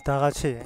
다 같이.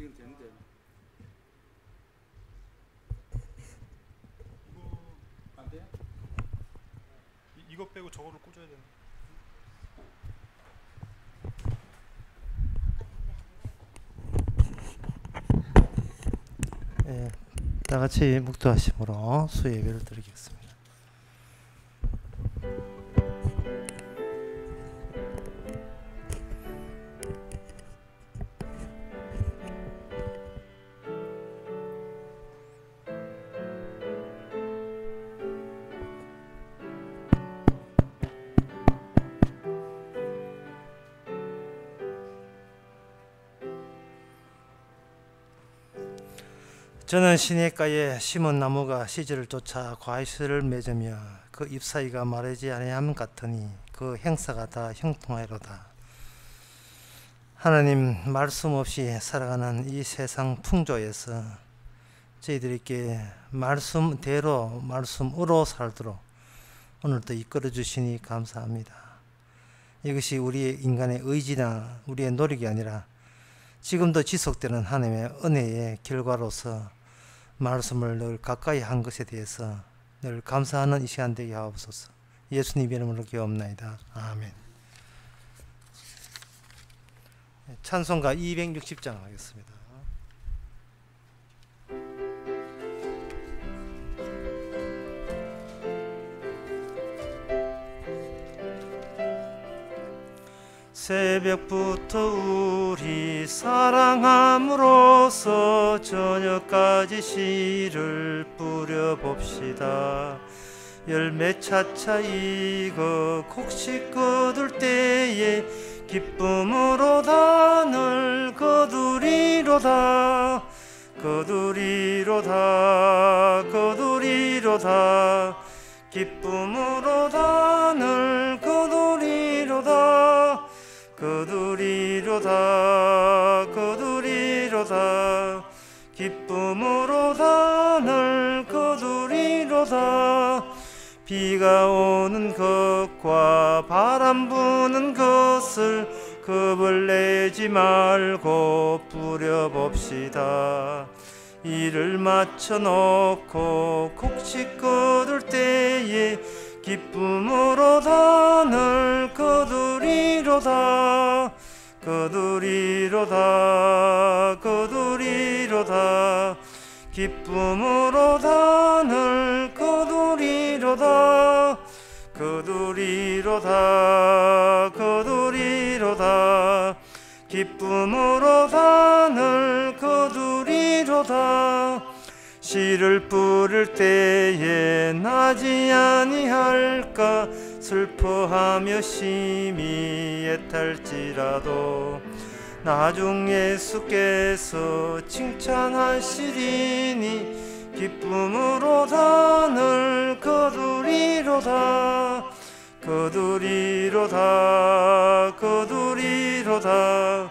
이건 되는데. 이거 안 돼? 이거 빼고 저거를 꽂아야 되는. 예, 다 같이 묵도하심으로 수의 예배를 드리겠습니다. 저는 시냇가에 심은 나무가 시절을 쫓아 과실을 맺으며 그 잎사이가 마르지 아니함 같으니 그 행사가 다 형통하리로다. 하나님, 말씀 없이 살아가는 이 세상 풍조에서 저희들에게 말씀대로 말씀으로 살도록 오늘도 이끌어 주시니 감사합니다. 이것이 우리의 인간의 의지나 우리의 노력이 아니라 지금도 지속되는 하나님의 은혜의 결과로서 말씀을 늘 가까이 한 것에 대해서 늘 감사하는 이 시간 되게 하옵소서. 예수님 이름으로 기도합나이다. 아멘. 찬송가 260장 하겠습니다. 새벽부터 우리 사랑함으로써 저녁까지 씨를 뿌려봅시다. 열매 차차 익어 곡식 거둘 때에 기쁨으로 단을 거두리로다. 거두리로다. 거두리로다. 기쁨으로 단을 거두리로다. 거두리로다. 거두리로다. 기쁨으로 단을 거두리로다. 비가 오는 것과 바람 부는 것을 겁을 내지 말고 뿌려봅시다. 이를 맞춰놓고 곡식 거둘 때에 기쁨으로 단을 거두리로다. 거두리로다. 거두리로다. 기쁨으로 단을 거두리로다. 거두리로다. 거두리로다. 기쁨으로 단을 거두리로다. 씨를 뿌릴 때에 나지 아니할까 슬퍼하며 심히 애탈지라도 나중 예수께서 칭찬하시리니 기쁨으로 단을 거두리로다. 거두리로다. 거두리로다.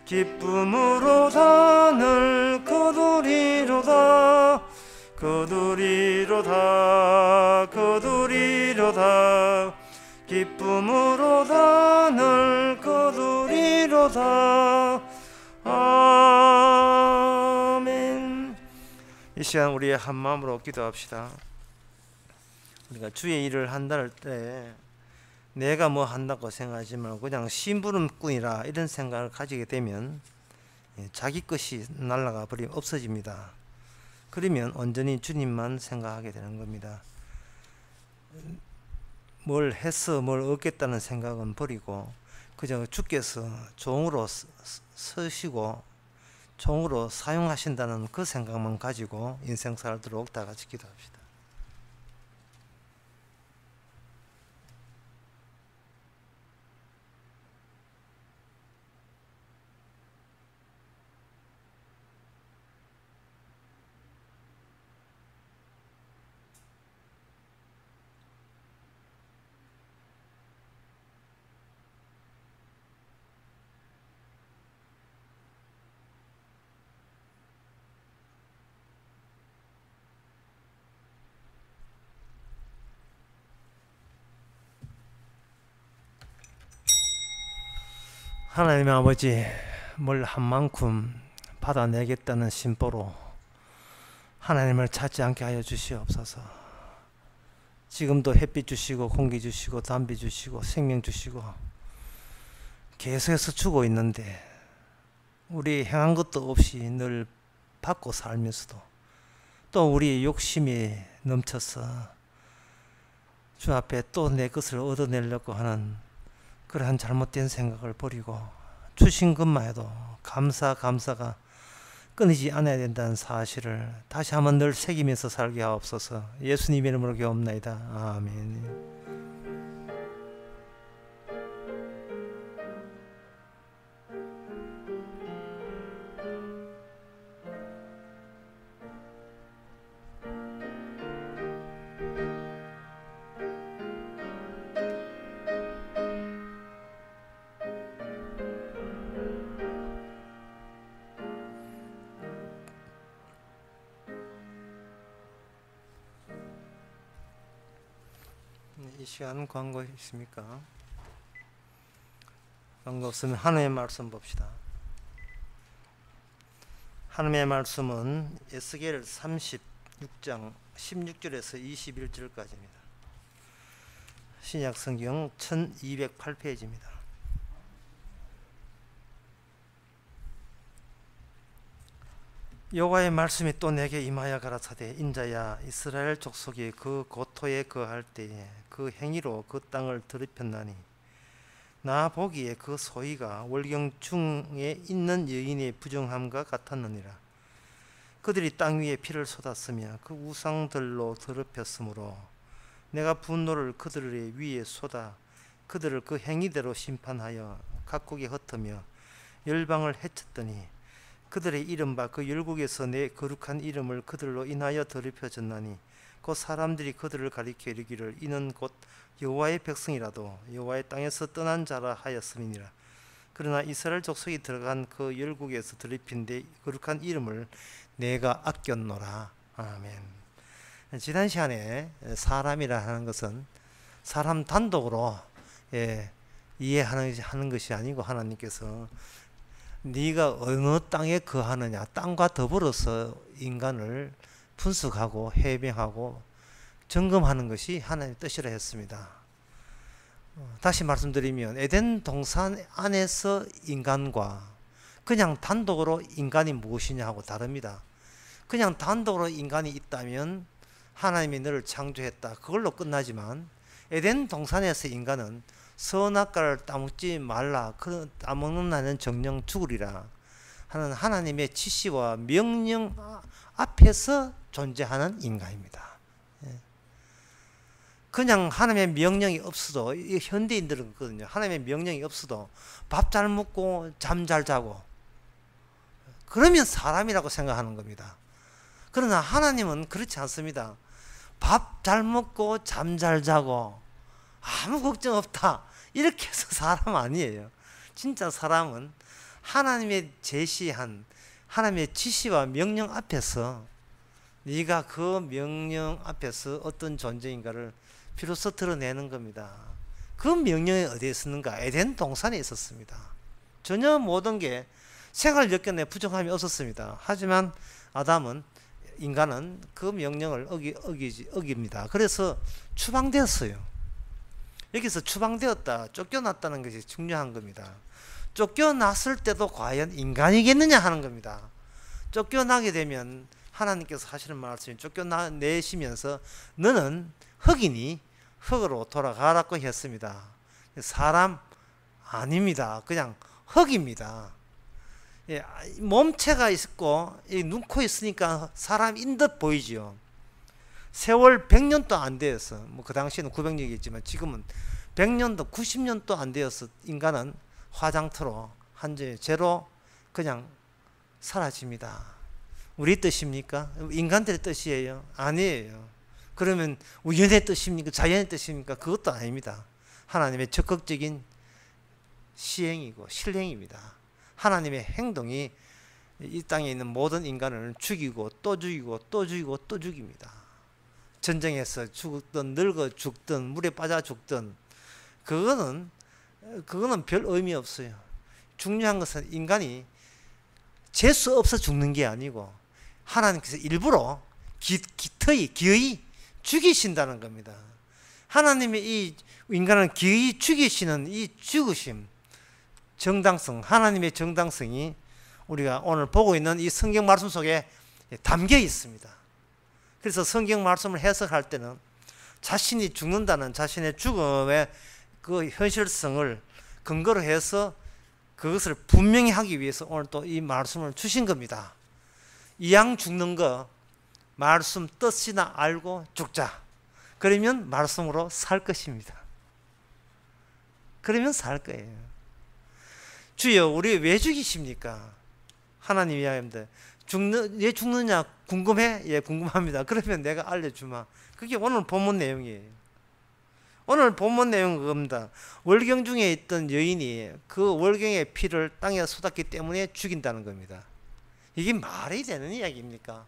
기쁨으로 단을 거두리로다. 거두리로다. 거두리로다. 기쁨으로 단을 거두리로다. 아멘. 이 시간 우리의 한 마음으로 기도합시다. 우리가 주의 일을 한다할 때 내가 뭐 한다고 생각하지 말고 그냥 심부름꾼이라 이런 생각을 가지게 되면 자기 것이 날아가 버리면 없어집니다. 그러면 온전히 주님만 생각하게 되는 겁니다. 뭘 해서 뭘 얻겠다는 생각은 버리고 그저 주께서 종으로 서시고 종으로 사용하신다는 그 생각만 가지고 인생 살도록 다 같이 기도합시다. 하나님 아버지, 뭘 한 만큼 받아내겠다는 심보로 하나님을 찾지 않게 하여 주시옵소서. 지금도 햇빛 주시고 공기 주시고 담비 주시고 생명 주시고 계속해서 주고 있는데 우리 행한 것도 없이 늘 받고 살면서도 또 우리의 욕심이 넘쳐서 주 앞에 또 내 것을 얻어내려고 하는 그러한 잘못된 생각을 버리고 주신 것만 해도 감사가 끊이지 않아야 된다는 사실을 다시 한번 늘 새기면서 살게 하옵소서. 예수님 이름으로 기도합나이다. 아멘. 이 시간 광고 있습니까? 광고 없으면 하나님의 말씀 봅시다. 하나님의 말씀은 에스겔 36장 16절에서 21절까지입니다. 신약 성경 1208페이지입니다. 여호와의 말씀이 또 내게 임하여 가라사대 인자야 이스라엘 족속이 그 고토에 거할 때에 그 행위로 그 땅을 더럽혔나니 나 보기에 그 소위가 월경 중에 있는 여인의 부정함과 같았느니라. 그들이 땅 위에 피를 쏟았으며 그 우상들로 더럽혔으므로 내가 분노를 그들의 위에 쏟아 그들을 그 행위대로 심판하여 각국에 흩으며 열방을 해쳤더니 그들의 이른바 그 열국에서 내 거룩한 이름을 그들로 인하여 더럽혀졌나니 곧 사람들이 그들을 가리켜 이르기를 이는 곧 여호와의 백성이라도 여호와의 땅에서 떠난 자라 하였음이니라. 그러나 이스라엘 족속이 들어간 그 열국에서 더럽힌 데 거룩한 이름을 내가 아꼈노라. 아멘. 지난 시간에 사람이라 하는 것은 사람 단독으로 이해하는 것이 아니고 하나님께서 네가 어느 땅에 거하느냐 땅과 더불어서 인간을 분석하고 해명하고 점검하는 것이 하나님의 뜻이라 했습니다. 다시 말씀드리면 에덴 동산 안에서 인간과 그냥 단독으로 인간이 무엇이냐 하고 다릅니다. 그냥 단독으로 인간이 있다면 하나님이 너를 창조했다 그걸로 끝나지만 에덴 동산에서 인간은 선악과를 따먹지 말라 그 따먹는 나는 정령 죽으리라 하는 하나님의 지시와 명령 앞에서 존재하는 인간입니다. 그냥 하나님의 명령이 없어도 현대인들은 그거든요. 하나님의 명령이 없어도 밥 잘 먹고 잠 잘 자고 그러면 사람이라고 생각하는 겁니다. 그러나 하나님은 그렇지 않습니다. 밥 잘 먹고 잠 잘 자고 아무 걱정 없다 이렇게 해서 사람 아니에요. 진짜 사람은 하나님의 제시한 하나님의 지시와 명령 앞에서 네가 그 명령 앞에서 어떤 존재인가를 비로소 드러내는 겁니다. 그 명령이 어디에 있었는가? 에덴 동산에 있었습니다. 전혀 모든 게 생활 여건에 부정함이 없었습니다. 하지만 인간은 그 명령을 어깁니다. 그래서 추방되었어요. 여기서 추방되었다, 쫓겨났다는 것이 중요한 겁니다. 쫓겨났을 때도 과연 인간이겠느냐 하는 겁니다. 쫓겨나게 되면 하나님께서 하시는 말씀이 쫓겨내시면서 너는 흙이니 흙으로 돌아가라고 했습니다. 사람 아닙니다. 그냥 흙입니다. 몸체가 있고 눈, 코 있으니까 사람인 듯 보이지요. 세월 100년도 안 되었어. 그 당시에는 900년이겠지만 지금은 100년도 90년도 안 되어서 인간은 화장터로 죄로 그냥 사라집니다. 우리 뜻입니까? 인간들의 뜻이에요? 아니에요. 그러면 우연의 뜻입니까? 자연의 뜻입니까? 그것도 아닙니다. 하나님의 적극적인 시행이고 실행입니다. 하나님의 행동이 이 땅에 있는 모든 인간을 죽이고 또 죽이고 또 죽이고 또 죽입니다. 전쟁에서 죽든 늙어 죽든 물에 빠져 죽든 그거는 별 의미 없어요. 중요한 것은 인간이 재수 없어 죽는 게 아니고 하나님께서 일부러 기어이 죽이신다는 겁니다. 하나님이 이 인간을 기어이 죽이시는 이 죽으심, 정당성, 하나님의 정당성이 우리가 오늘 보고 있는 이 성경 말씀 속에 담겨 있습니다. 그래서 성경 말씀을 해석할 때는 자신이 죽는다는 자신의 죽음의 그 현실성을 근거로 해서 그것을 분명히 하기 위해서 오늘 또 이 말씀을 주신 겁니다. 이왕 죽는 거 말씀 뜻이나 알고 죽자. 그러면 말씀으로 살 것입니다. 그러면 살 거예요. 주여, 우리 왜 죽이십니까? 하나님이 이야기합니다. 왜 죽느냐 궁금해? 예, 궁금합니다. 그러면 내가 알려주마. 그게 오늘 본문 내용이에요. 오늘 본문 내용은 그겁니다. 월경 중에 있던 여인이 그 월경의 피를 땅에 쏟았기 때문에 죽인다는 겁니다. 이게 말이 되는 이야기입니까?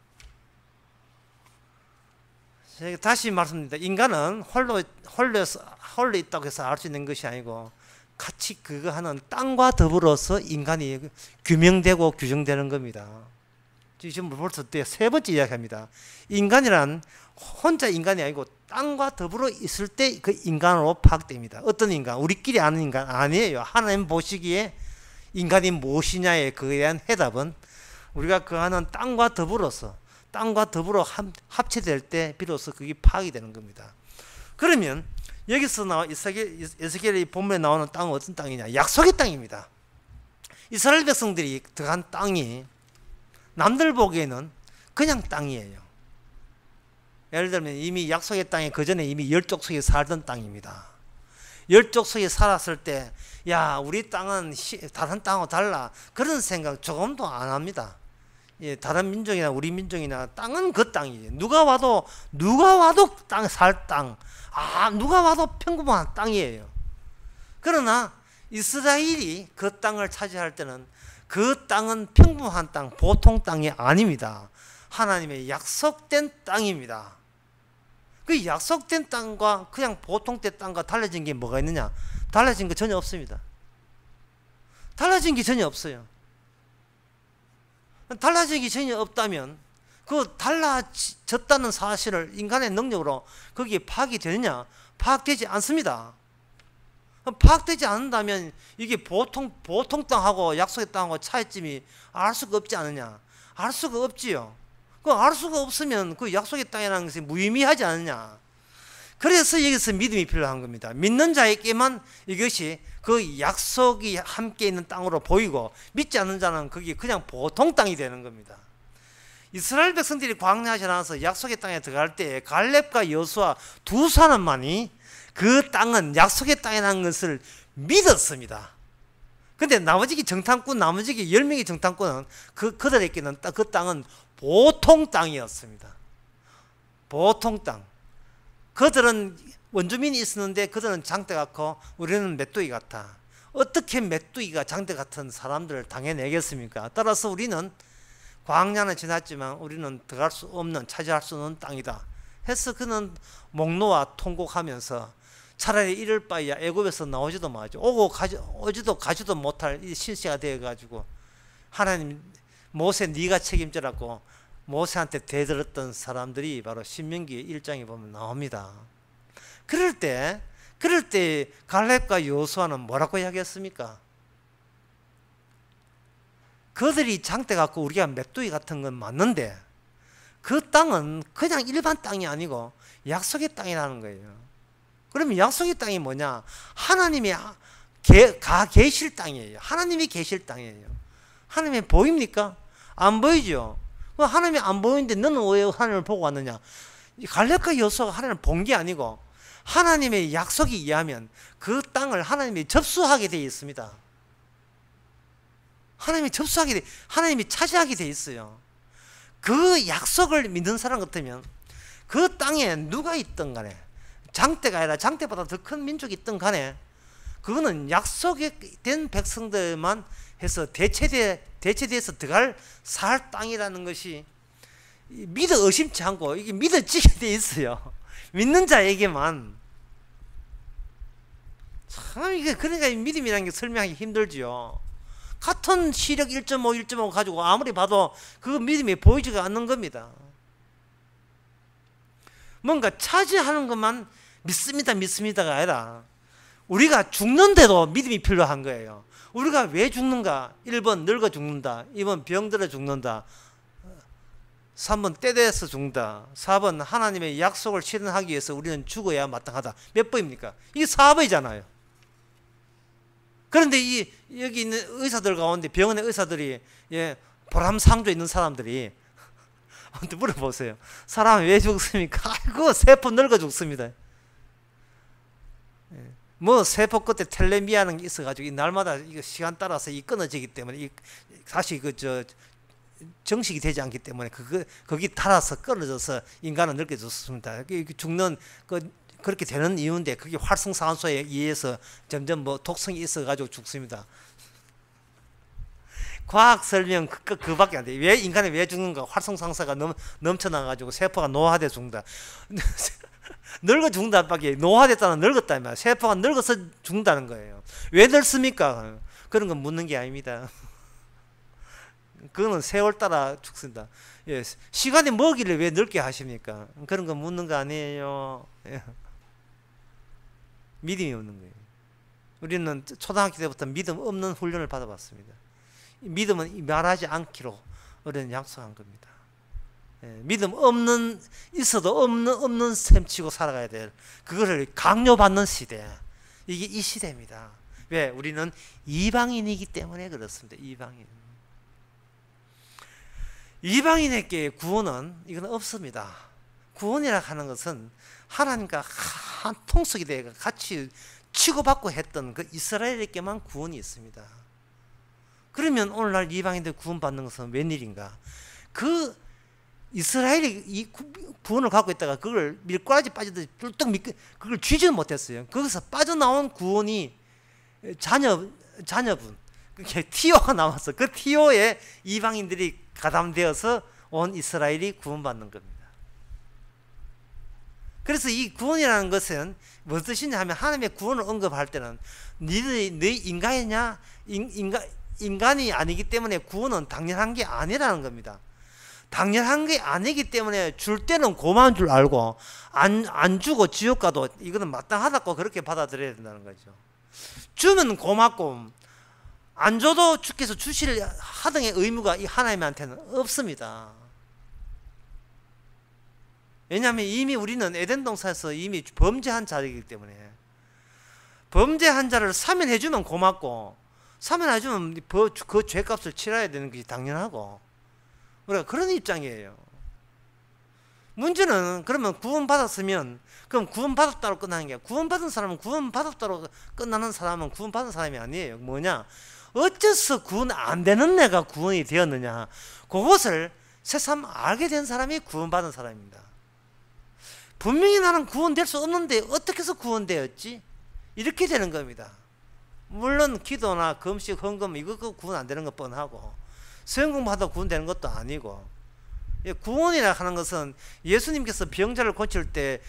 제가 다시 말씀드립니다. 인간은 홀로 있다고 해서 알 수 있는 것이 아니고 같이 그거 하는 땅과 더불어서 인간이 규명되고 규정되는 겁니다. 지금 벌써 세 번째 이야기합니다. 인간이란 혼자 인간이 아니고 땅과 더불어 있을 때 그 인간으로 파악됩니다. 어떤 인간? 우리끼리 아는 인간 아니에요. 하나님 보시기에 인간이 무엇이냐에 그에 대한 해답은 우리가 그 하는 땅과 더불어 합체될 때 비로소 그게 파악이 되는 겁니다. 그러면 여기서 나와 에스겔의 본문에 나오는 땅은 어떤 땅이냐? 약속의 땅입니다. 이스라엘 백성들이 들어간 땅이 남들 보기에는 그냥 땅이에요. 예를 들면 이미 약속의 땅에 그 전에 이미 열족속에 살던 땅입니다. 열족속에 살았을 때 야, 우리 땅은 다른 땅하고 달라, 그런 생각 조금도 안 합니다. 예, 다른 민족이나 우리 민족이나 땅은 그 땅이에요. 누가 와도 살 땅, 누가 와도 평범한 땅이에요. 그러나 이스라엘이 그 땅을 차지할 때는 그 땅은 평범한 땅, 보통 땅이 아닙니다. 하나님의 약속된 땅입니다. 그 약속된 땅과 그냥 보통 때 땅과 달라진 게 뭐가 있느냐? 달라진 게 전혀 없습니다. 달라진 게 전혀 없어요. 달라진 게 전혀 없다면 그 달라졌다는 사실을 인간의 능력으로 거기에 파악이 되느냐? 파악되지 않습니다. 파악되지 않는다면 이게 보통 땅하고 약속의 땅하고 차이점이 알 수가 없지 않느냐? 알 수가 없지요. 그 알 수가 없으면 그 약속의 땅이라는 것이 무의미하지 않느냐? 그래서 여기서 믿음이 필요한 겁니다. 믿는 자에게만 이것이 그 약속이 함께 있는 땅으로 보이고, 믿지 않는 자는 그게 그냥 보통 땅이 되는 겁니다. 이스라엘 백성들이 광야에 나와서 약속의 땅에 들어갈 때 갈렙과 여호수아 두 사람만이 그 땅은 약속의 땅이라는 것을 믿었습니다. 근데 나머지 정탐꾼, 나머지 10명의 정탐꾼은 그들에게는 그 땅은 보통 땅이었습니다. 보통 땅. 그들은 원주민이 있었는데 그들은 장대 같고 우리는 메뚜기 같아. 어떻게 메뚜기가 장대 같은 사람들을 당해내겠습니까? 따라서 우리는 광야는 지났지만 우리는 들어갈 수 없는, 차지할 수 없는 땅이다 해서 그는 목노아 통곡하면서 차라리 이럴 바에야 애굽에서 나오지도 마죠. 오지도 가지도 못할 이 신세가 되어가지고 하나님, 모세 네가 책임져라고 모세한테 대들었던 사람들이 바로 신명기 1장에 보면 나옵니다. 그럴 때 갈렙과 여호수아는 뭐라고 이야기했습니까? 그들이 장대 같고 우리가 메뚜기 같은 건 맞는데 그 땅은 그냥 일반 땅이 아니고 약속의 땅이라는 거예요. 그러면 약속의 땅이 뭐냐? 하나님이 계실 땅이에요. 하나님이 계실 땅이에요. 하나님이 보입니까? 안 보이죠. 하나님이 안 보이는데 너는 왜 하나님을 보고 왔느냐? 갈렙과 여호수아가 하나님을 본 게 아니고 하나님의 약속에 의하면 그 땅을 하나님이 접수하게 되어 있습니다. 하나님이 차지하게 되어 있어요. 그 약속을 믿는 사람 같으면 그 땅에 누가 있든 간에, 장대가 아니라 장대보다 더 큰 민족이 있든 간에 그거는 약속이 된 백성들만 해서 대체돼서 들어갈 살 땅이라는 것이 믿어 의심치 않고 이게 믿어지게 돼 있어요. 믿는 자에게만. 참 이게 그러니까 믿음이라는 게 설명하기 힘들지요. 같은 시력 1.5, 1.5 가지고 아무리 봐도 그 믿음이 보이지가 않는 겁니다. 뭔가 차지하는 것만 믿습니다, 믿습니다가 아니라 우리가 죽는데도 믿음이 필요한 거예요. 우리가 왜 죽는가? 1번 늙어 죽는다, 2번 병들어 죽는다, 3번 때 돼서 죽는다, 4번 하나님의 약속을 실현하기 위해서 우리는 죽어야 마땅하다. 몇 번입니까? 이게 4번이잖아요. 그런데 여기 있는 의사들 가운데 병원의 의사들이 보람상조 있는 사람들이 한테 물어보세요. 사람은 왜 죽습니까? 아이고 세포 늙어 죽습니다. 뭐 세포 끝에 텔레미아는 게 있어가지고 이 날마다 이거 시간 따라서 이 끊어지기 때문에 다시 정식이 되지 않기 때문에 거기 달아서 끊어져서 인간은 늙게 죽습니다. 죽는 그렇게 되는 이유인데 그게 활성산소에 의해서 점점 뭐 독성이 있어가지고 죽습니다. 과학 설명 그밖에 안 돼. 왜 인간이 왜 죽는가? 활성산소가 넘쳐나가지고 세포가 노화돼 죽는다. 늙어 죽는다밖에 노화됐다는 늙었다 말. 세포가 늙어서 죽는다는 거예요. 왜 늙습니까? 그런 건 묻는 게 아닙니다. 그거는 세월 따라 죽습니다. 예, 시간이 뭐길래 왜 늙게 하십니까? 그런 거 묻는 거 아니에요. 예. 믿음이 없는 거예요. 우리는 초등학교 때부터 믿음 없는 훈련을 받아봤습니다. 믿음은 말하지 않기로 우리는 약속한 겁니다. 예, 믿음 있어도 없는 셈치고 살아가야 될 그거를 강요받는 시대. 이게 이 시대입니다. 왜? 우리는 이방인이기 때문에 그렇습니다. 이방인에게 구원은 이건 없습니다. 구원이라 하는 것은 하나님과 한 통속이 되어 같이 치고받고 했던 그 이스라엘에게만 구원이 있습니다. 그러면 오늘날 이방인들 구원받는 것은 웬일인가? 그 이스라엘이 이 구원을 갖고 있다가 그걸 밀가루지 빠지듯이 뚫떡 그걸 쥐지 못했어요. 거기서 빠져나온 구원이 자녀분, 그게 티오가 나와서 그 티오에 이방인들이 가담되어서 온 이스라엘이 구원받는 겁니다. 그래서 이 구원이라는 것은 무슨 뜻이냐 하면 하나님의 구원을 언급할 때는 너희 인간이냐? 인간이 아니기 때문에 구원은 당연한 게 아니라는 겁니다. 당연한 게 아니기 때문에 줄 때는 고마운 줄 알고 안 주고 지옥 가도 이거는 마땅하다고 그렇게 받아들여야 된다는 거죠. 주면 고맙고 안 줘도 주께서 주실 하등의 의무가 이 하나님한테는 없습니다. 왜냐하면 이미 우리는 에덴 동산에서 이미 범죄한 자이기 때문에 범죄한 자를 사면해주면 고맙고 사면해주면 그 죄값을 치러야 되는 것이 당연하고 우리가 그런 입장이에요. 문제는 그러면 구원받았으면 그럼 구원받았다로 끝나는 게 구원받은 사람은 구원받았다로 끝나는 사람은 구원받은 사람이 아니에요. 뭐냐? 어째서 구원 안 되는 내가 구원이 되었느냐? 그것을 새삼 알게 된 사람이 구원받은 사람입니다. 분명히 나는 구원될 수 없는데 어떻게 해서 구원되었지? 이렇게 되는 겁니다. 물론 기도나 금식, 헌금 이거 구원 안 되는 것 뻔하고 수영 공부하다 구원되는 것도 아니고 구원이라 하는 것은 예수님께서 병자를 고칠 때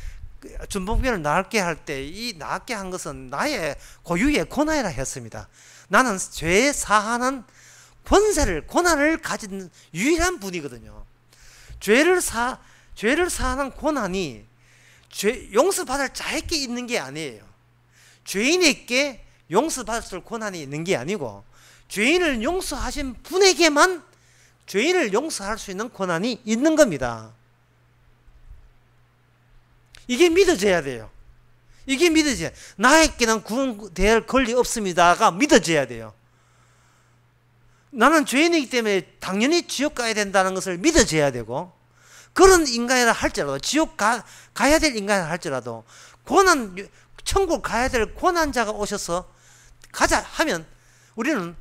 준복병을 낫게 할 때 이 낫게 한 것은 나의 고유의 권한이라 했습니다. 나는 죄 사하는 권한을 가진 유일한 분이거든요. 죄를 사하는 권한이 용서받을 자에게 있는 게 아니에요. 죄인에게 용서받을 권한이 있는 게 아니고 죄인을 용서하신 분에게만 죄인을 용서할 수 있는 권한이 있는 겁니다. 이게 믿어져야 돼요. 이게 믿어져야 돼요. 나에게는 구원될 권리 없습니다가 믿어져야 돼요. 나는 죄인이기 때문에 당연히 지옥 가야 된다는 것을 믿어져야 되고 그런 인간이라 할지라도 지옥 가야 될 인간이라 할지라도 천국 가야 될 고난자가 오셔서 가자 하면 우리는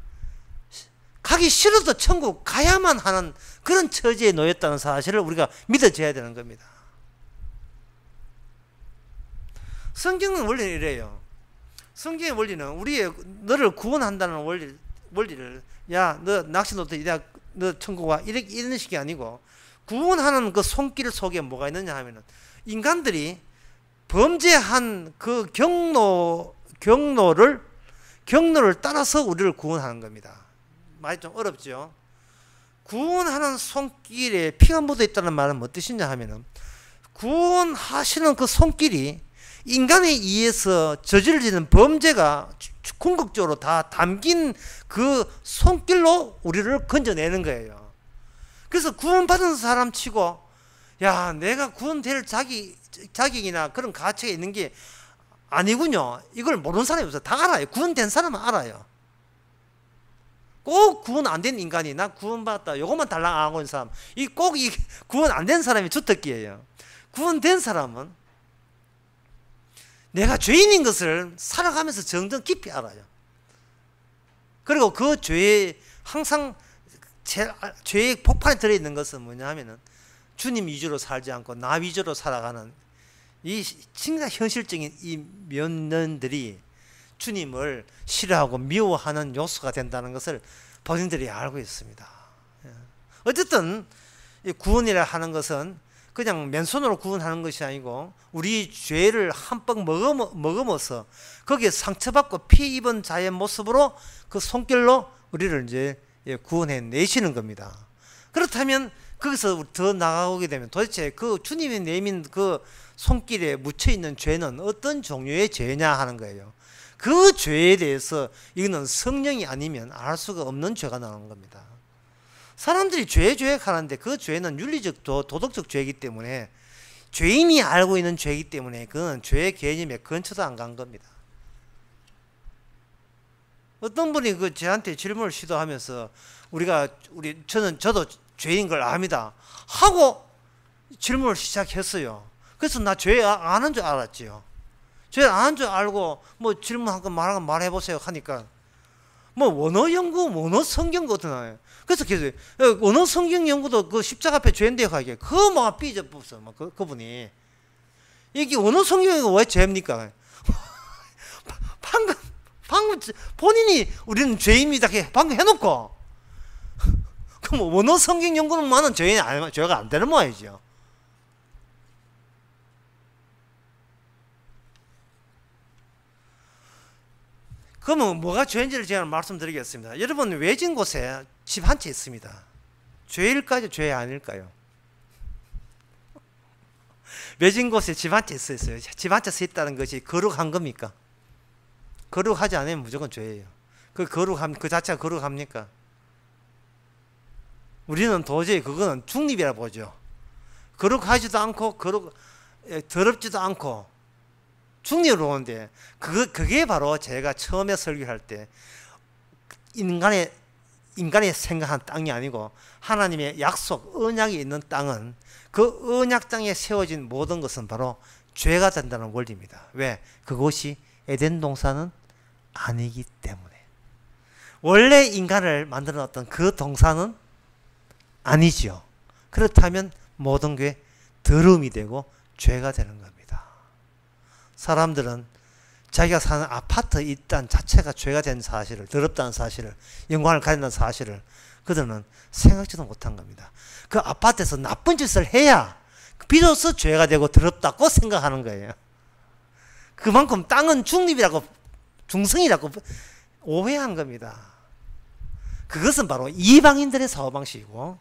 가기 싫어도 천국 가야만 하는 그런 처지에 놓였다는 사실을 우리가 믿어져야 되는 겁니다. 성경은 원래 이래요. 성경의 원리는 너를 구원한다는 원리를 야, 너 낚시노트 너 천국 와 이런 식이 아니고 구원하는 그 손길 속에 뭐가 있느냐 하면은 인간들이 범죄한 그 경로를 따라서 우리를 구원하는 겁니다. 말이 좀 어렵죠. 구원하는 손길에 피가 묻어 있다는 말은 뭐 뜻이냐 하면은, 구원하시는 그 손길이 인간에 의해서 저질러지는 범죄가 궁극적으로 다 담긴 그 손길로 우리를 건져내는 거예요. 그래서 구원받은 사람 치고, 야, 내가 구원될 자격이나 그런 가치가 있는 게 아니군요. 이걸 모르는 사람이 없어요. 다 알아요. 구원된 사람은 알아요. 꼭 구원 안 된 인간이 나 구원받았다 요것만 달랑 안 하고 있는 사람, 꼭 이 구원 안 된 사람이 주특기예요. 구원된 사람은 내가 죄인인 것을 살아가면서 정정 깊이 알아요. 그리고 그 죄에 항상 죄의 폭판에 들어있는 것은 뭐냐 하면은, 주님 위주로 살지 않고 나 위주로 살아가는 이 진짜 현실적인 이 면들이 주님을 싫어하고 미워하는 요소가 된다는 것을 본인들이 알고 있습니다. 어쨌든 구원이라 하는 것은 그냥 맨손으로 구원하는 것이 아니고, 우리 죄를 한번 머금어서 거기에 상처받고 피 입은 자의 모습으로 그 손길로 우리를 이제 구원해 내시는 겁니다. 그렇다면 거기서 더 나아가게 되면 도대체 그 주님이 내민 그 손길에 묻혀 있는 죄는 어떤 종류의 죄냐 하는 거예요. 그 죄에 대해서 이거는 성령이 아니면 알 수가 없는 죄가 나오는 겁니다. 사람들이 죄 하는데 그 죄는 윤리적 도덕적 죄이기 때문에, 죄인이 알고 있는 죄이기 때문에 그건 죄의 개념에 근처도 안 간 겁니다. 어떤 분이 그 저한테 질문을 시도하면서, 저도 죄인 걸 압니다 하고 질문을 시작했어요. 그래서 나 죄 아는 줄 알았지요. 죄 아는 줄 알고 뭐 질문한 거 말해보세요 하니까, 뭐 원어 연구, 원어 성경 거든. 그래서 계속 원어 성경 연구도 그 십자가 앞에 죄인데 하게 그거 막 삐져붙어. 막 그분이 이게 원어 성경이 왜 죄입니까? 방금 본인이 우리는 죄입니다 방금 해놓고, 그럼 원어 성경 연구는만은 죄가 안 되는 모양이죠. 그러면 뭐가 죄인지를 제가 말씀드리겠습니다. 여러분, 외진 곳에 집 한 채 있습니다. 죄일까요? 죄 아닐까요? 외진 곳에 집 한 채 있어요. 집 한 채 서 있다는 것이 거룩한 겁니까? 거룩하지 않으면 무조건 죄예요. 그 자체가 거룩합니까? 우리는 도저히 그거는 중립이라 보죠. 거룩하지도 않고 더럽지도 않고 중립으로 오는데, 그게 바로 제가 처음에 설교할 때 인간의 생각한 땅이 아니고 하나님의 약속, 언약이 있는 땅은, 그 언약 땅에 세워진 모든 것은 바로 죄가 된다는 원리입니다. 왜? 그곳이 에덴 동산은 아니기 때문에. 원래 인간을 만들어 놨던 그 동산은 아니지요. 그렇다면 모든 게 더러움이 되고 죄가 되는 겁니다. 사람들은 자기가 사는 아파트 일단 자체가 죄가 된 사실을, 더럽다는 사실을, 영광을 가진다는 사실을 그들은 생각지도 못한 겁니다. 그 아파트에서 나쁜 짓을 해야 비로소 죄가 되고 더럽다고 생각하는 거예요. 그만큼 땅은 중성이라고 오해한 겁니다. 그것은 바로 이방인들의 사고방식이고,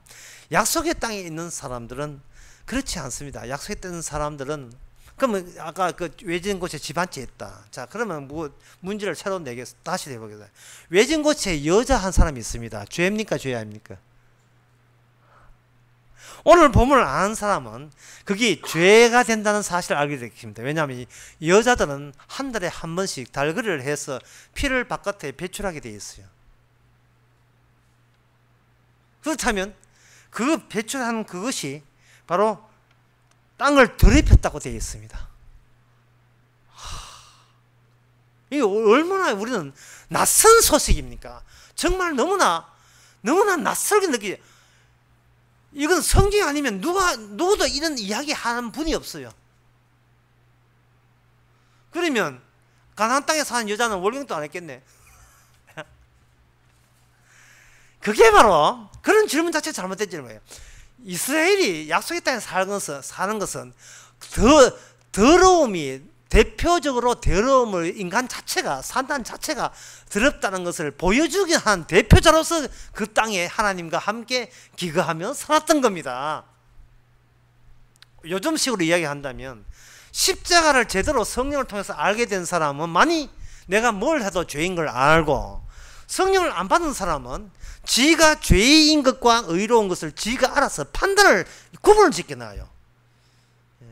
약속의 땅에 있는 사람들은 그렇지 않습니다. 약속에 있는 사람들은, 그러면 아까 그 외진 곳에 집 한 채 있다. 자, 그러면 뭐 문제를 새로 다시 해보겠습니다. 외진 곳에 여자 한 사람이 있습니다. 죄입니까? 죄 아닙니까? 오늘 본문을 아는 사람은 그게 죄가 된다는 사실을 알게 되겠습니다. 왜냐하면 여자들은 한 달에 한 번씩 달거리를 해서 피를 바깥에 배출하게 되어 있어요. 그렇다면 그 배출하는 그것이 바로 땅을 더럽혔다고 되어 있습니다. 이게 얼마나 우리는 낯선 소식입니까? 정말 너무나 낯설게 느끼죠. 이건 성경 아니면 누구도 이런 이야기 하는 분이 없어요. 그러면 가나안 땅에 사는 여자는 월경도 안 했겠네. 그게 바로 그런 질문 자체가 잘못된 질문이에요. 이스라엘이 약속의 땅에 사는 것은 더러움이 대표적으로 더러움을 인간 자체가, 산단 자체가 더럽다는 것을 보여주게 한 대표자로서 그 땅에 하나님과 함께 기거하며 살았던 겁니다. 요즘식으로 이야기한다면 십자가를 제대로 성령을 통해서 알게 된 사람은 많이 내가 뭘 해도 죄인 걸 알고, 성령을 안 받은 사람은 지가 죄인 것과 의로운 것을 지가 알아서 판단을, 구분을 짓게 나요.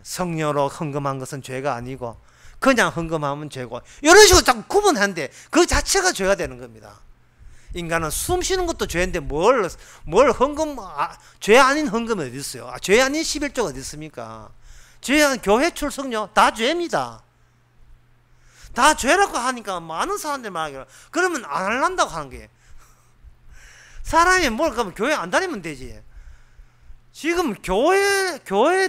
성령으로 헌금한 것은 죄가 아니고 그냥 헌금하면 죄고, 이런 식으로 자꾸 구분하는데 그 자체가 죄가 되는 겁니다. 인간은 숨 쉬는 것도 죄인데 뭘 헌금, 죄 아닌 헌금이 어디 있어요? 죄 아닌 11조가 어디 있습니까? 죄 아닌 교회 출석료 다 죄입니다. 다 죄라고 하니까 많은 사람들이 말하기로, 그러면 안 할란다고 하는 거예요. 사람이 뭘, 그러면 교회 안 다니면 되지. 지금 교회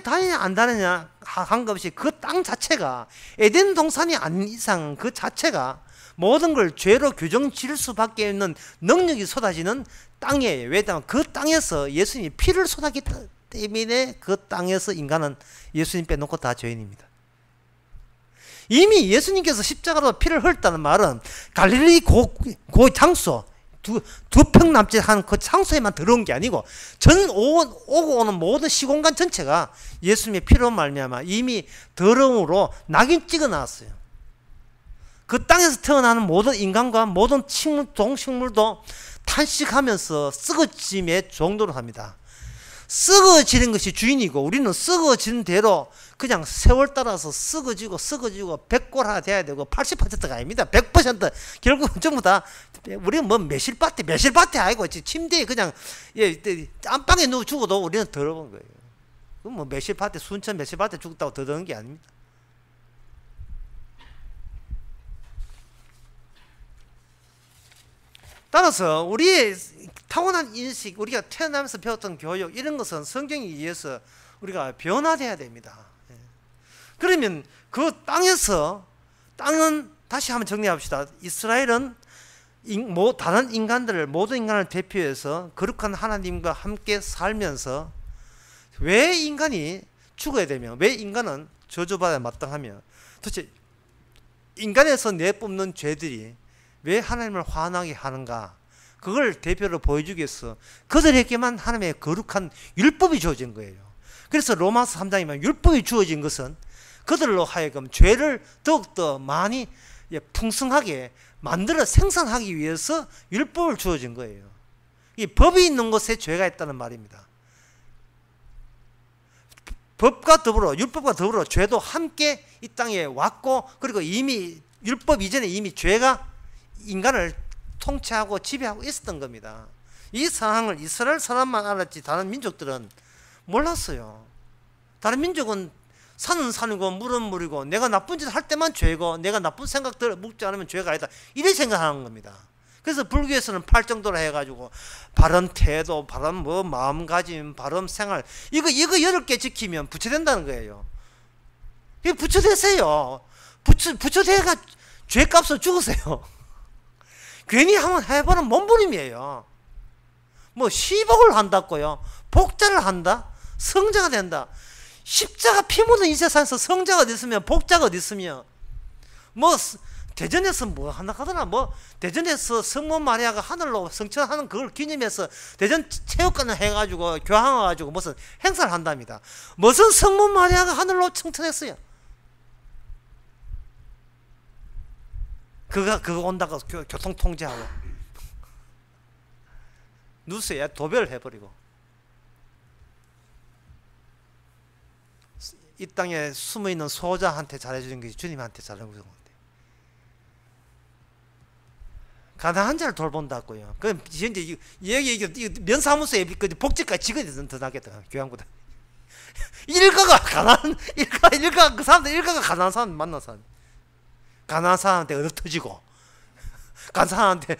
다니냐 안 다니냐 한 것 없이 그 땅 자체가 에덴 동산이 아닌 이상 그 자체가 모든 걸 죄로 규정 지을 수밖에 없는 능력이 쏟아지는 땅이에요. 왜냐하면 그 땅에서 예수님이 피를 쏟았기 때문에 그 땅에서 인간은 예수님 빼놓고 다 죄인입니다. 이미 예수님께서 십자가로 피를 흘렸다는 말은 갈릴리 그 장소, 두 평 남짓한 그 장소에만 들어온 게 아니고 전 오고 오는 모든 시공간 전체가 예수님의 피로 말미암아 이미 더러움으로 낙인 찍어 놨어요. 그 땅에서 태어나는 모든 인간과 모든 동식물도 탄식하면서 썩어짐의 정도로 합니다. 썩어지는 것이 주인이고 우리는 썩어지는 대로 그냥 세월 따라서 썩어지고 백골화가 돼야 되고 80%가 아닙니다. 100% 결국은 전부 다 우리는 뭐 매실밭에 아니고 침대에 그냥 안방에 누워 죽어도 우리는 더러운 거예요. 그럼 뭐 매실밭에, 순천 매실밭에 죽었다고 더 더러운 게 아닙니다. 따라서 우리의 타고난 인식, 우리가 태어나면서 배웠던 교육, 이런 것은 성경에 의해서 우리가 변화돼야 됩니다. 그러면 그 땅은 다시 한번 정리합시다. 이스라엘은 다른 인간들을, 모든 인간을 대표해서 거룩한 하나님과 함께 살면서 왜 인간이 죽어야 되며, 왜 인간은 저주받아야 마땅하며, 도대체 인간에서 내뿜는 죄들이 왜 하나님을 화나게 하는가, 그걸 대표로 보여주기 위해서 그들에게만 하나님의 거룩한 율법이 주어진 거예요. 그래서 로마서 3장이면 율법이 주어진 것은 그들로 하여금 죄를 더욱더 많이 풍성하게 만들어 생산하기 위해서 율법을 주어진 거예요. 이 법이 있는 곳에 죄가 있다는 말입니다. 법과 더불어, 율법과 더불어 죄도 함께 이 땅에 왔고, 그리고 이미 율법 이전에 이미 죄가 인간을 통치하고 지배하고 있었던 겁니다. 이 상황을 이스라엘 사람만 알았지 다른 민족들은 몰랐어요. 다른 민족은 산은 산이고 물은 물이고, 내가 나쁜 짓 할 때만 죄고, 내가 나쁜 생각들을 묵지 않으면 죄가 아니다, 이렇게 생각하는 겁니다. 그래서 불교에서는 팔정도라 해가지고 바른 태도, 바른 마음가짐, 바른 생활, 이거 8개 지키면 부처된다는 거예요. 이거 부처되세요. 부처대가 죄값을 죽으세요. 괜히 한번 해보는 몸부림이에요. 뭐 10억을 한다고요, 복자를 한다, 성자가 된다. 십자가 피 묻은 이 세상에서 성자가 어디 있으며 복자가 어디 있으며, 뭐 대전에서 뭐 한다 하더라, 뭐 대전에서 성모 마리아가 하늘로 성천하는 그걸 기념해서 대전 체육관을 해가지고 교황해가지고 무슨 행사를 한답니다. 무슨 성모 마리아가 하늘로 청천했어요? 그거 온다고 교통 통제하고 뉴스에 도배를 해버리고, 이 땅에 숨어있는 소자한테 잘해주는 것이 주님한테 잘해주는 건데, 가난한 자를 돌본다고요. 그럼 이제 여기 면사무소에 복지까지 직원이 더 나겠다, 교양보다. 일가가 그 사람들 일가가 가난한 사람 만난 사람, 가난한 사람한테 얻어터지고, 가난한 사람한테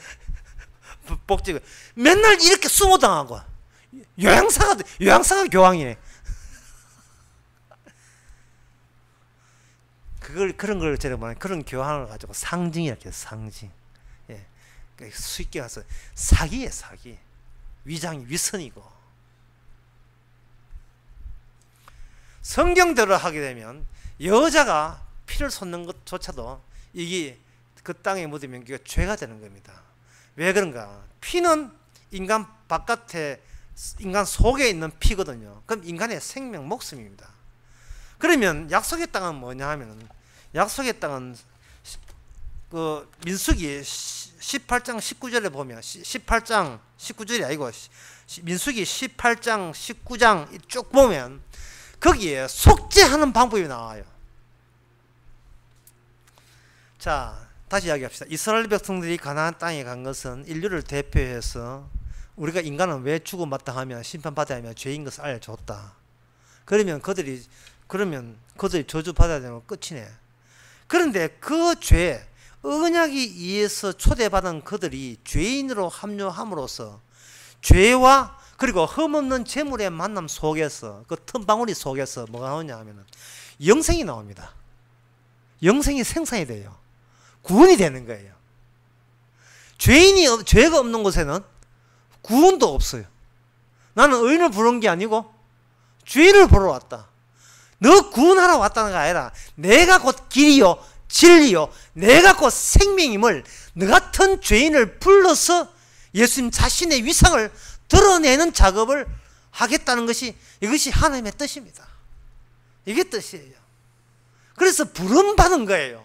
복지가 맨날 이렇게 수모당하고, 요양사가 교황이네. 그런 걸 제가 말하는, 그런 교황을 가지고 상징이라고 해요, 상징. 예. 쉽게 가서 사기예요, 사기. 위장이 위선이고. 성경대로 하게 되면 여자가 피를 쏟는 것조차도 이게 그 땅에 묻으면 그게 죄가 되는 겁니다. 왜 그런가? 피는 인간 바깥에 인간 속에 있는 피거든요. 그럼 인간의 생명 목숨입니다. 그러면 약속의 땅은 뭐냐 하면 약속의 땅은 그 민수기 18장 19절에 보면 18장 19절이 아니고 민수기 18장 19장 쭉 보면 거기에 속죄하는 방법이 나와요. 자, 다시 이야기합시다. 이스라엘 백성들이 가나안 땅에 간 것은 인류를 대표해서 우리가 인간은 왜 죽음마땅하며 심판받아야 하며 죄인 것을 알려줬다. 그러면 그들이 저주받아야 되는 건 끝이네. 그런데 그 죄, 언약에 의해서 초대받은 그들이 죄인으로 합류함으로써 죄와 그리고 흠없는 재물의 만남 속에서 그 틈방울이 속에서 뭐가 나오냐 하면은 영생이 나옵니다. 영생이 생산이 돼요. 구원이 되는 거예요. 죄가 없는 곳에는 구원도 없어요. 나는 의인을 부른 게 아니고 죄를 보러 왔다. 너 구원하러 왔다는 게 아니라 내가 곧 길이요 진리요 내가 곧 생명임을 너 같은 죄인을 불러서 예수님 자신의 위상을 드러내는 작업을 하겠다는 것이 이것이 하나님의 뜻입니다. 이게 뜻이에요. 그래서 부름받은 거예요.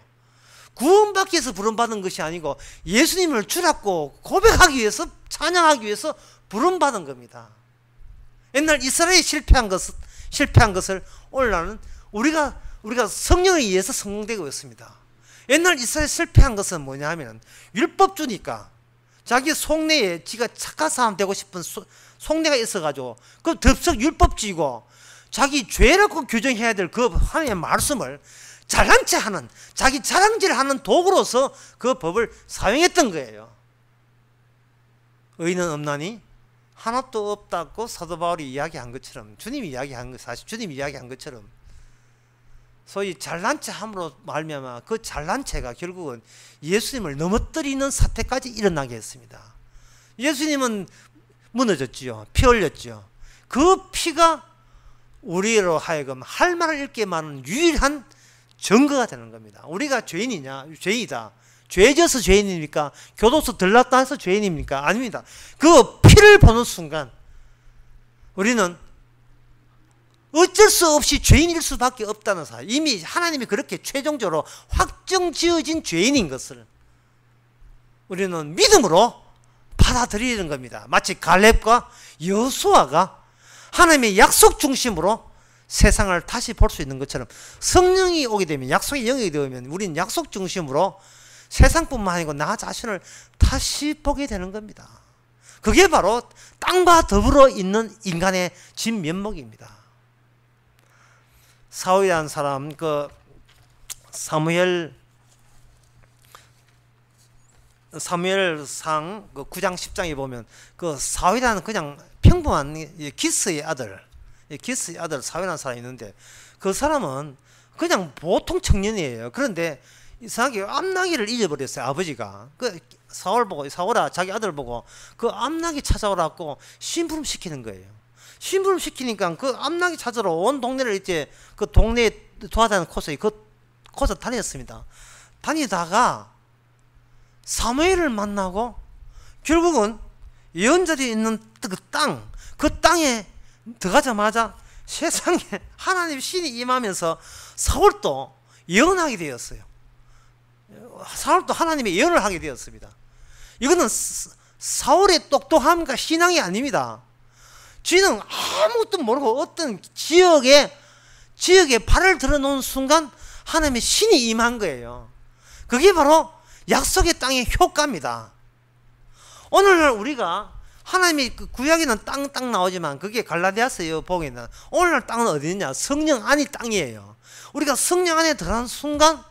구원받기 위해서 부름받은 것이 아니고 예수님을 주라고 고백하기 위해서 찬양하기 위해서 부름받은 겁니다. 옛날 이스라엘이 실패한 것을 오늘날은 우리가 성령에 의해서 성공되고 있습니다. 옛날 이스라엘 실패한 것은 뭐냐 하면 율법주니까 자기 속내에 지가 착한 사람 되고 싶은 속내가 있어가지고 그 덥석 율법주의고 자기 죄라고 규정해야 될 그 하나님의 말씀을 잘난 체 하는 자기 자랑질을 하는 도구로서 그 법을 사용했던 거예요. 의인은 없나니 하나도 없다고 사도 바울이 이야기한 것처럼 주님이 이야기한 것처럼 소위 잘난 체 함으로 말미암아 그 잘난 체가 결국은 예수님을 넘어뜨리는 사태까지 일어나게 했습니다. 예수님은 무너졌지요. 피 흘렸지요. 그 피가 우리로 하여금 할 말을 잃게 만드는 유일한 증거가 되는 겁니다. 우리가 죄인이냐? 죄인이다. 죄져서 죄인입니까? 교도소 들렀다 해서 죄인입니까? 아닙니다. 그 피를 보는 순간 우리는 어쩔 수 없이 죄인일 수밖에 없다는 사실, 이미 하나님이 그렇게 최종적으로 확정지어진 죄인인 것을 우리는 믿음으로 받아들이는 겁니다. 마치 갈렙과 여호수아가 하나님의 약속 중심으로 세상을 다시 볼 수 있는 것처럼 성령이 오게 되면, 약속의 영이 되면 우리는 약속 중심으로 세상뿐만 아니고 나 자신을 다시 보게 되는 겁니다. 그게 바로 땅과 더불어 있는 인간의 진면목입니다. 사울이라는 사람, 사무엘상 9장 10장에 보면 사울이라는 그냥 평범한 기스의 아들 사울이라는 사람이 있는데 그 사람은 그냥 보통 청년이에요. 그런데 이상하게 암나기를 잊어버렸어요. 아버지가 사울아 자기 아들 보고 그 암나기 찾아오라고 심부름 시키는 거예요. 심부름 시키니까 그 암나기 찾으러 온 동네를 이제 그 동네에 도와다니는 코스에 코스 다녔습니다. 다니다가 사무엘을 만나고 결국은 예언자들이 있는 그 땅에 들어가자마자 세상에 하나님 신이 임하면서 사울도 예언하게 되었어요. 사울도 하나님의 예언을 하게 되었습니다. 이거는 사울의 똑똑함과 신앙이 아닙니다. 쥐는 아무것도 모르고 어떤 지역에 발을 들어놓은 순간 하나님의 신이 임한 거예요. 그게 바로 약속의 땅의 효과입니다. 오늘날 우리가 하나님의 구약에는 땅 나오지만 그게 갈라디아서 복에는 오늘날 땅은 어디 있냐? 성령 안이 땅이에요. 우리가 성령 안에 들어가는 순간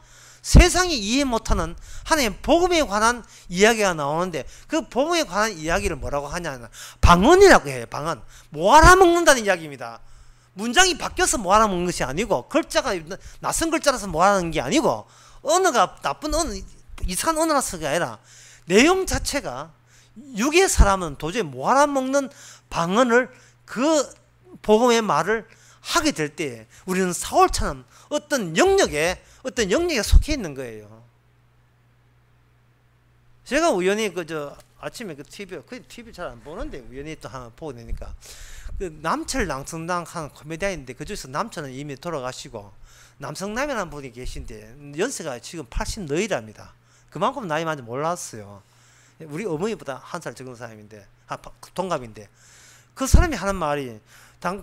세상이 이해 못하는 하나님의 복음에 관한 이야기가 나오는데 그 복음에 관한 이야기를 뭐라고 하냐면 방언이라고 해요. 방언. 뭐 알아먹는다는 이야기입니다. 문장이 바뀌어서 뭐 알아먹는 것이 아니고 글자가 낯선 글자라서 뭐 알아먹는 게 아니고 언어가 나쁜 언어, 이상한 언어라서가 아니라 내용 자체가 육의 사람은 도저히 못 알아먹는 방언을 그 복음의 말을 하게 될 때 우리는 사울처럼 어떤 영역에 속해 있는 거예요. 제가 우연히 아침에 TV 잘 안 보는데 우연히 또 하나 보게 되니까 남철 낭성당 하는 코미디언인데 그중에서 남철은 이미 돌아가시고 남성남이라는 분이 계신데 연세가 지금 80 너희랍니다. 그만큼 나이 많이 몰랐어요. 우리 어머니보다 한 살 적은 사람인데 동갑인데 그 사람이 하는 말이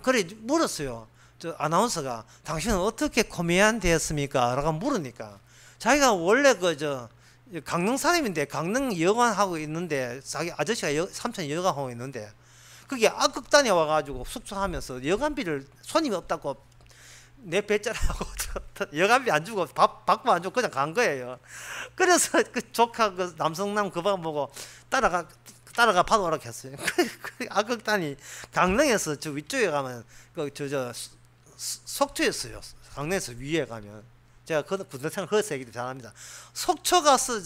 그래 물었어요. 저 아나운서가 당신은 어떻게 코미디언 되었습니까? 라고 물으니까 자기가 원래 강릉 사람인데 강릉 여관 하고 있는데 자기 아저씨가 삼촌 여관 하고 있는데 그게 악극단에 와가지고 숙소하면서 여관비를 손님이 없다고 내 배짜라고 여관비 안 주고 밥도 안 주고 그냥 간 거예요. 그래서 그 조카 남성남 그 방 보고 따라가 받아오라 했어요. 그 악극단이 강릉에서 저 위쪽에 가면 속초였어요. 강릉에서 위에 가면 제가 군대생활 거기서 얘기도 잘합니다. 속초 가서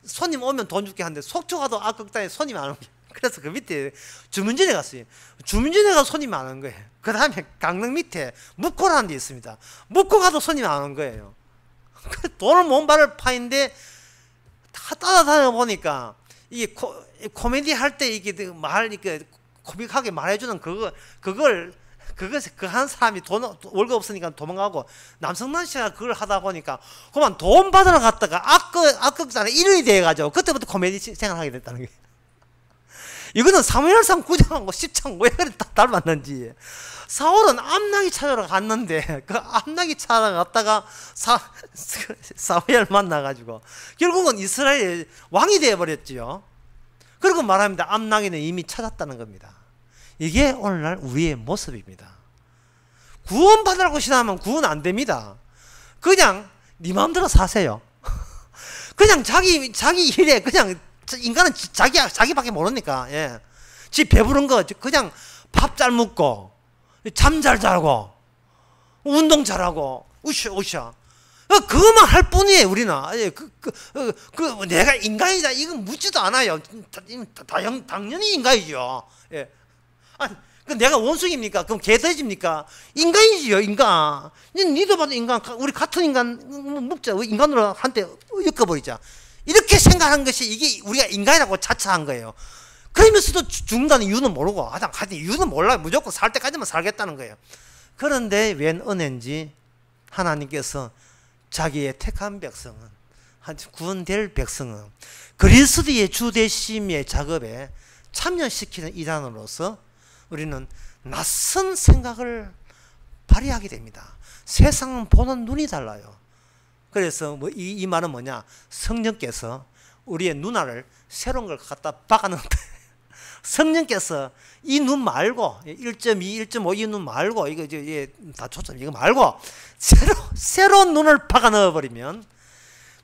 손님 오면 돈 줄게 하는데 속초 가도 악극단에 손님이 안 오게. 그래서 그 밑에 주문진에 갔어요. 주문진에 가서 손님이 안 오는 거예요. 그 다음에 강릉 밑에 묵고라는 데 있습니다. 묵고 가도 손님이 안 오는 거예요. 돈을 몸발을 파인데 다 따라다녀 보니까 이게 코미디 할 때 이게 코믹하게 말해주는 그걸 그 한 사람이 월급 없으니까 도망가고 남성난 씨가 그걸 하다 보니까 그만 돈 받으러 갔다가 악극단에 1인이 돼가지고 그때부터 코미디 생활하게 됐다는 거예요. 이거는 사무엘상 9장하고 10장 왜 그래 닮았는지. 사울은 암나기 찾으러 갔는데 그 암나기 찾으러 갔다가 사무엘 만나가지고 결국은 이스라엘 왕이 되어버렸지요. 그리고 말합니다. 암나기는 이미 찾았다는 겁니다. 이게 오늘날 우리의 모습입니다. 구원 받으라고 신하면 구원 안 됩니다. 그냥 네 마음대로 사세요. 그냥 자기 일에 그냥 인간은 자기밖에 모르니까 지 배부른 거 그냥 밥 잘 먹고 잠 잘 자고 운동 잘하고 우샤 그것만 할 뿐이에요. 우리는 내가 인간이다 이건 묻지도 않아요. 당연히 인간이죠. 아니, 내가 원숭이입니까? 그럼 개돼지입니까? 인간이지요, 인간. 니도 봐도 인간, 우리 같은 인간 먹자. 인간으로 한때 엮어버리자. 이렇게 생각한 것이 이게 우리가 인간이라고 자처한 거예요. 그러면서도 죽는다는 이유는 모르고, 하여튼 이유는 몰라요. 무조건 살 때까지만 살겠다는 거예요. 그런데 웬 은혜인지 하나님께서 자기의 택한 백성은, 구원될 백성은 그리스도의 주되심의 작업에 참여시키는 일환으로서 우리는 낯선 생각을 발휘하게 됩니다. 세상은 보는 눈이 달라요. 그래서 이 말은 뭐냐? 성령께서 우리의 눈알을 새로운 걸 갖다 박아놓는다. 성령께서 이 눈 말고 1.2, 1.5 이 눈 말고 이거 다 초점 이거 말고 새로운 눈을 박아 넣어버리면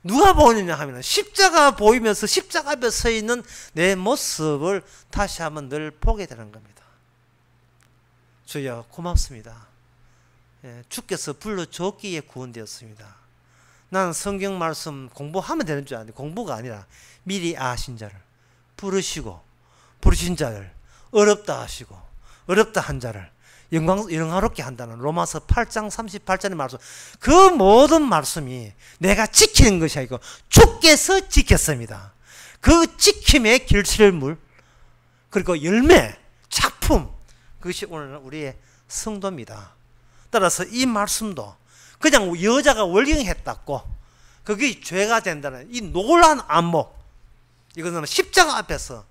누가 보느냐 하면 십자가 보이면서 십자가 앞에 서 있는 내 모습을 다시 한번 늘 보게 되는 겁니다. 주여 고맙습니다. 주께서 불러줬기에 구원되었습니다. 나는 성경 말씀 공부하면 되는 줄 아는데 공부가 아니라 미리 아신 자를 부르신 자를 어렵다 하시고 어렵다 한 자를 영화롭게 한다는 로마서 8장 38절의 말씀, 그 모든 말씀이 내가 지키는 것이 아니고 주께서 지켰습니다. 그 지킴의 결실물 그리고 열매, 작품, 그것이 오늘 우리의 성도입니다. 따라서 이 말씀도 그냥 여자가 월경했다고 그게 죄가 된다는 이 놀라운 안목, 이거는 십자가 앞에서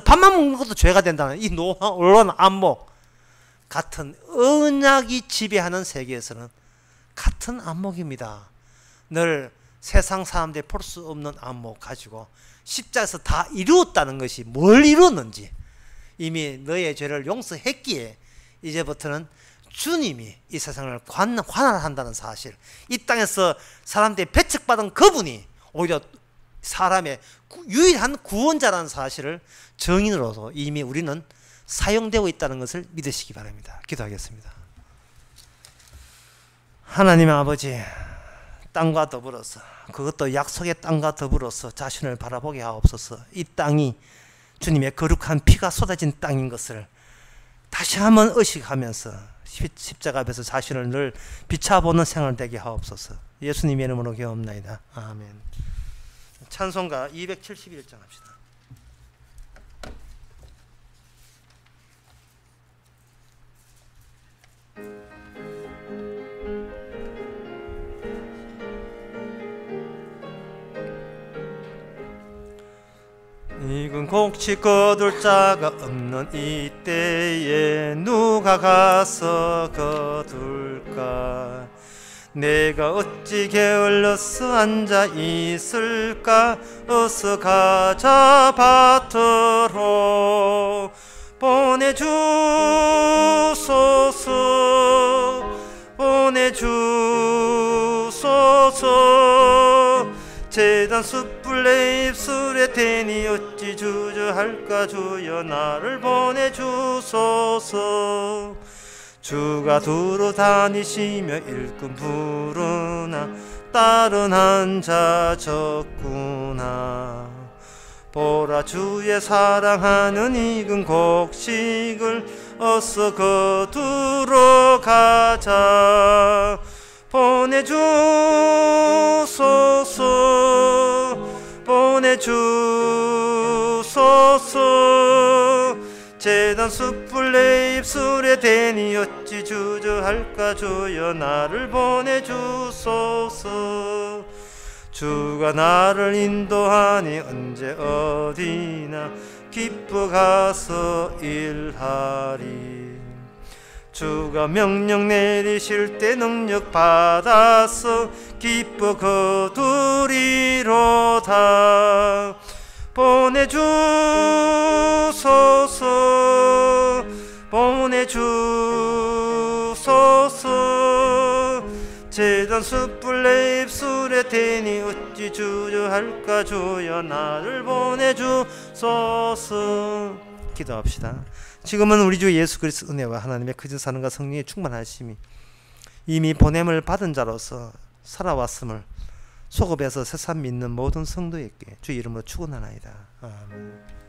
밥만 먹는 것도 죄가 된다는 이 놀라운 안목, 같은 언약이 지배하는 세계에서는 같은 안목입니다. 늘 세상 사람들이 볼 수 없는 안목 가지고 십자가에서 다 이루었다는 것이 뭘 이루었는지, 이미 너의 죄를 용서했기에 이제부터는 주님이 이 세상을 관할한다는 사실, 이 땅에서 사람들이 배척받은 그분이 오히려 사람의 유일한 구원자라는 사실을 정인으로서 이미 우리는 사용되고 있다는 것을 믿으시기 바랍니다. 기도하겠습니다. 하나님 아버지, 땅과 더불어서, 그것도 약속의 땅과 더불어서 자신을 바라보게 하옵소서. 이 땅이 주님의 거룩한 피가 쏟아진 땅인 것을 다시 한번 의식하면서 십자가 앞에서 자신을 늘 비춰보는 생활 되게 하옵소서. 예수님의 이름으로 기도합나이다. 아멘. 찬송가 271장 합시다. 익은 곡식 거둘 자가 없는 이때에 누가 가서 거둘까? 내가 어찌 게을러서 앉아 있을까? 어서 가자 밭으로 보내주소서, 보내주소서. 제단 숯불 내 입술에 대니 어찌 주저할까? 주여 나를 보내주소서. 주가 두루 다니시며 일꾼 부르나 다른 한 자 적구나. 보라 주의 사랑하는 익은 곡식을 어서 거두러 가자. 보내주소서, 보내주소서. 제단 숯불 내 입술에 대니 어찌 주저할까? 주여 나를 보내주소서. 주가 나를 인도하니 언제 어디나 기뻐 가서 일하리. 주가 명령 내리실 때 능력 받아서 기뻐 거두리로다. 보내주소서, 보내주소서. 제단 숯불 내 입술에 대니 어찌 주저할까? 주여 나를 보내주소서. 기도합시다. 지금은 우리 주 예수 그리스도 은혜와 하나님의 크신 사랑과 성령의 충만하심이 이미 보냄을 받은 자로서 살아왔음을 소급해서 새삼 믿는 모든 성도에게 주 이름으로 축원하나이다. 아멘.